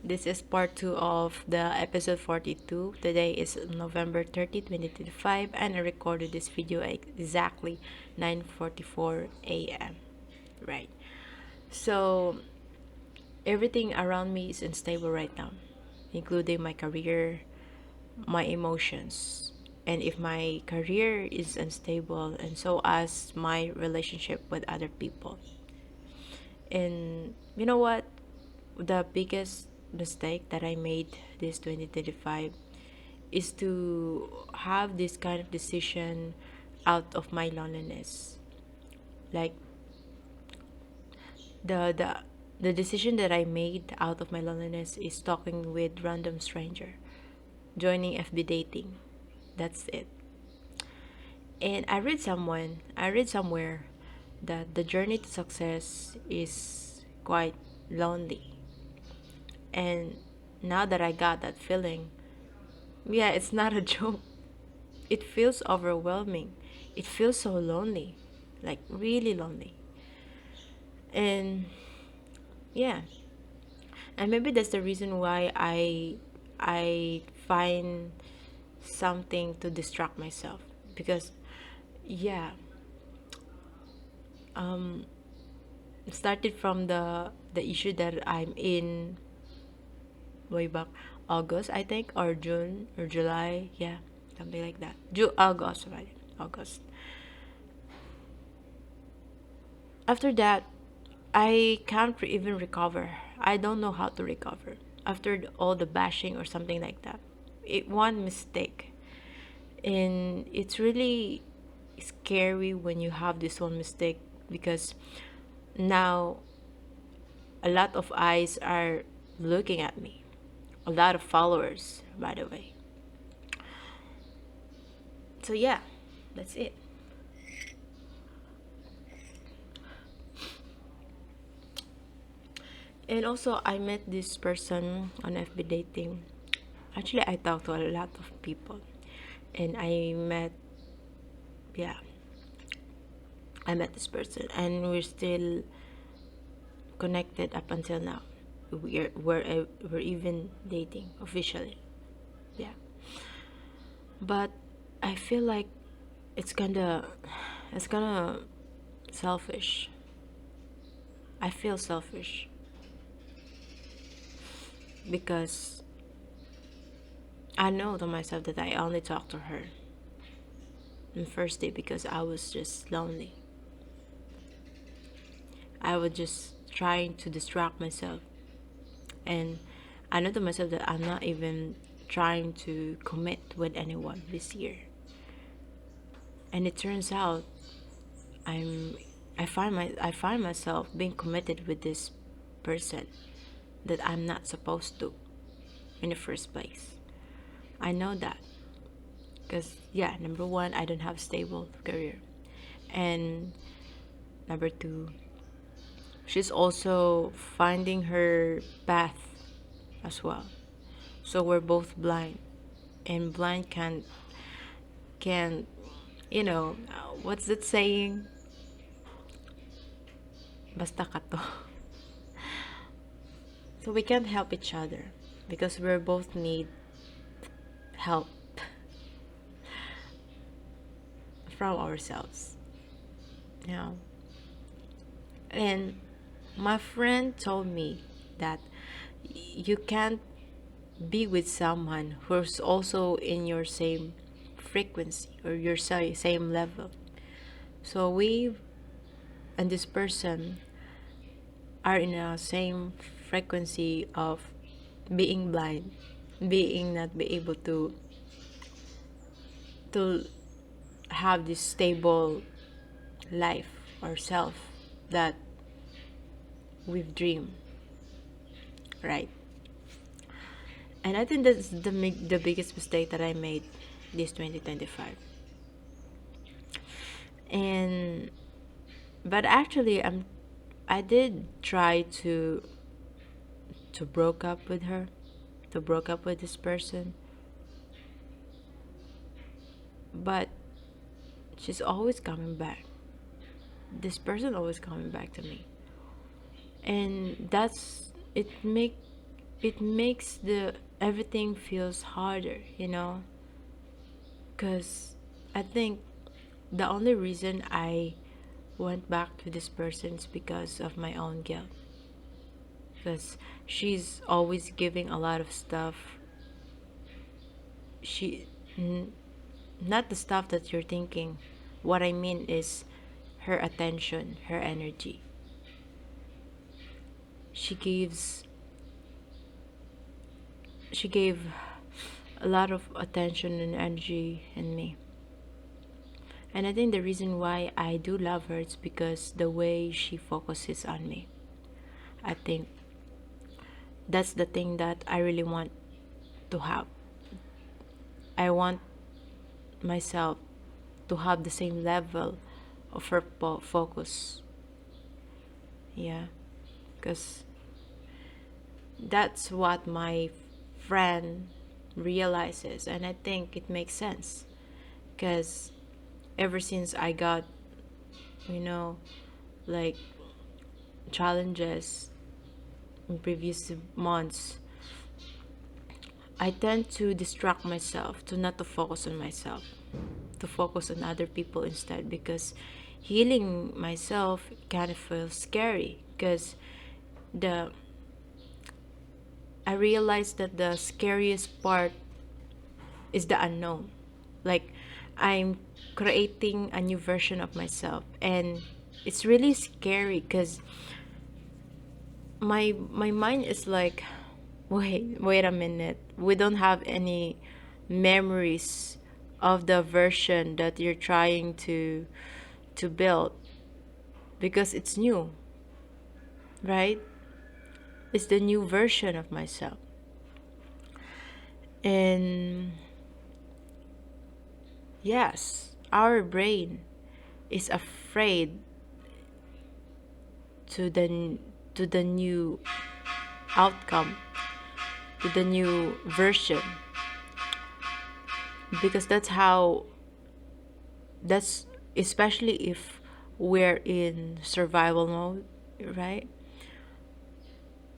This is part 2 of the episode 42. Today is November 30, 2025, and I recorded this video at exactly 9:44 a.m. Right. So, everything around me is unstable right now, including my career, my emotions. And if my career is unstable, and so as my relationship with other people. And you know what? The biggest mistake that I made this 2025 is to have this kind of decision out of my loneliness. Like the the decision that I made out of my loneliness is talking with random stranger, joining FB dating. That's it. And I read somewhere that the journey to success is quite lonely. And now that I got that feeling, yeah, it's not a joke. It feels overwhelming. It feels so lonely, like really lonely. And yeah, and maybe that's the reason why I find something to distract myself because yeah, it started from the issue that I'm in way back August, I think, or June or July, yeah, something like that. August, right? August. After that, I can't even recover. I don't know how to recover after all the bashing or something like that. One mistake, and it's really scary when you have this one mistake because now a lot of eyes are looking at me. A lot of followers, by the way. So yeah, that's it. And also, I met this person on FB dating. Actually, I talked to a lot of people, and yeah, I met this person, and we're still connected up until now. We're even dating officially, yeah. But I feel like it's kinda selfish. I feel selfish because I know to myself that I only talked to her on the first day because I was just lonely. I was just trying to distract myself. And I know to myself that I'm not even trying to commit with anyone this year. And it turns out I'm I find myself being committed with this person that I'm not supposed to in the first place. I know that because yeah, number one, I don't have a stable career. And number two, she's also finding her path as well. So we're both blind, and blind can what's that saying? Basta ka to. So we can't help each other because we both need help from ourselves. You know. And my friend told me that you can't be with someone who's also in your same frequency or your same level. So we and this person are in a same frequency of being blind, being not be able to have this stable life or self that we've dreamed, right? And I think that's the biggest mistake that I made this 2025. And but actually I did try to broke up with her, to broke up with this person, but she's always coming back. This person always coming back to me, and that's it. it makes the everything feels harder, because I think the only reason I went back to this person is because of my own guilt, because she's always giving a lot of stuff. she n- Not the stuff that you're thinking. What I mean is her attention, her energy. She gives she gave a lot of attention and energy in me. And I think the reason why I do love her is because the way she focuses on me. I think that's the thing that I really want to have. I want myself to have the same level of her focus. Yeah, because that's what my friend realizes, and I think it makes sense. Because ever since I got, you know, like challenges in previous months, I tend to distract myself, to not to focus on myself, to focus on other people instead, because healing myself kind of feels scary. Because the I realized that the scariest part is the unknown. Like, I'm creating a new version of myself, and it's really scary because my mind is like, wait a minute, we don't have any memories of the version that you're trying to build, because it's new, right? It's the new version of myself. And yes, our brain is afraid to the new outcome, to the new version, because that's especially if we're in survival mode, right?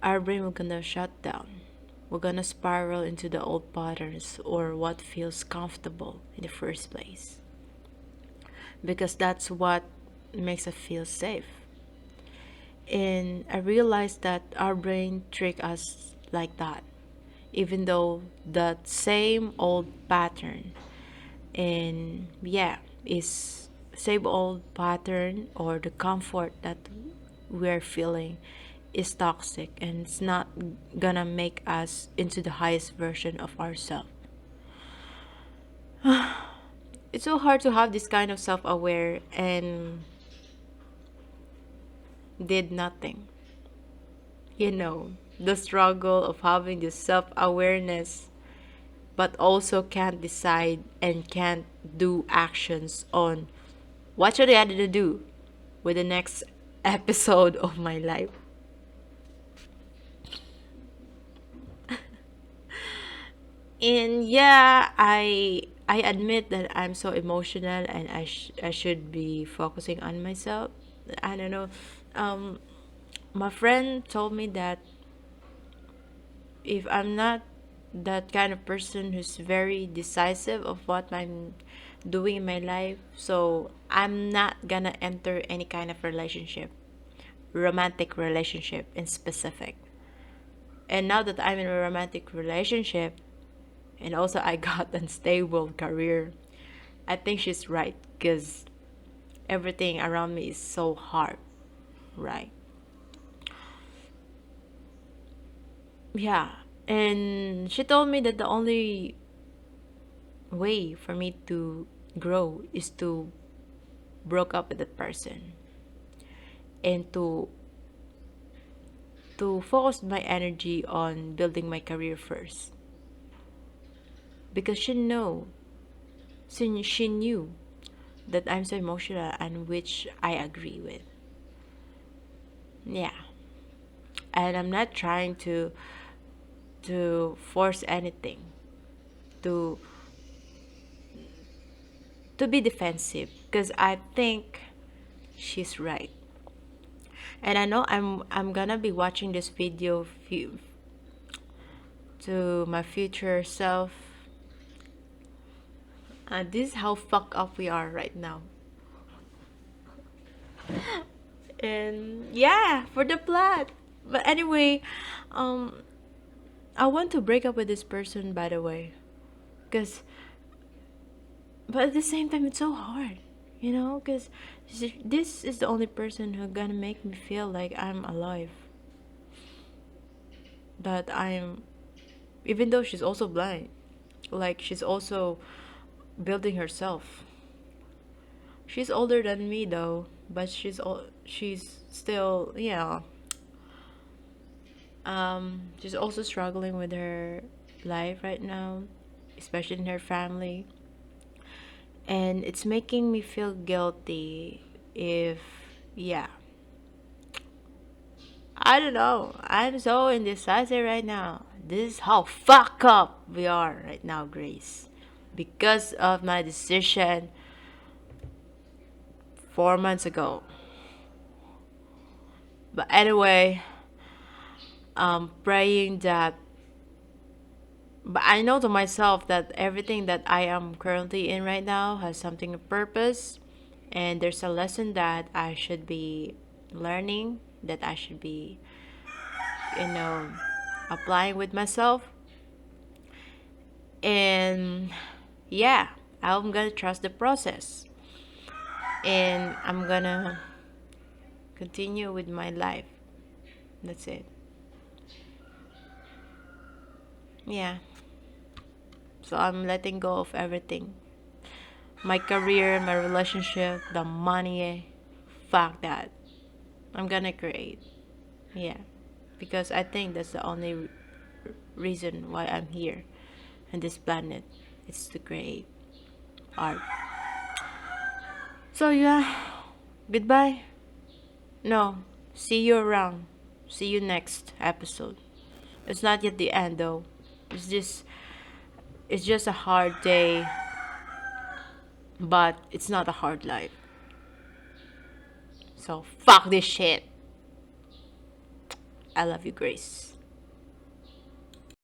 Our brain will gonna shut down. We're gonna spiral into the old patterns or what feels comfortable in the first place, because that's what makes us feel safe. And I realized that our brain trick us like that, even though that same old pattern, and yeah, is same old pattern, or the comfort that we're feeling is toxic, and it's not gonna make us into the highest version of ourselves. It's so hard to have this kind of self-aware and did nothing. The struggle of having this self-awareness but also can't decide and can't do actions on what should I do with the next episode of my life. And yeah, I admit that I'm so emotional, and I should be focusing on myself. I don't know. Um, my friend told me that if I'm not that kind of person who's very decisive of what I'm doing in my life, so I'm not gonna enter any kind of relationship, romantic relationship in specific. And now that I'm in a romantic relationship, and also I got a stable career, I think she's right, because everything around me is so hard, right? Yeah. And she told me that the only way for me to grow is to broke up with that person, and to focus my energy on building my career first, because she knew that I'm so emotional, and which I agree with. Yeah. And I'm not trying to force anything, to be defensive, because I think she's right. And I know I'm gonna be watching this video to my future self. This is how fucked up we are right now. And yeah, for the plot. But anyway, um, I want to break up with this person, by the way, because but at the same time, it's so hard, because this is the only person who gonna make me feel like I'm alive. That I'm, even though she's also blind, like she's also building herself. She's older than me though, but she's still, she's also struggling with her life right now, especially in her family. And it's making me feel guilty if, yeah, I don't know. I'm so indecisive right now. This is how fuck up we are right now, Grace. Because of my decision 4 months ago. But anyway, I'm praying that. But I know to myself that everything that I am currently in right now has something of purpose. And there's a lesson that I should be learning, that I should be, you know, applying with myself. And yeah, I'm gonna trust the process. And I'm gonna continue with my life. That's it. Yeah. So I'm letting go of everything. My career, my relationship, the money. Fuck that. I'm gonna create. Yeah. Because I think that's the only reason why I'm here on this planet. It's to create art. So yeah. Goodbye. No. See you around. See you next episode. It's not yet the end though. It's just it's just a hard day, but it's not a hard life. So fuck this shit. I love you, Grace.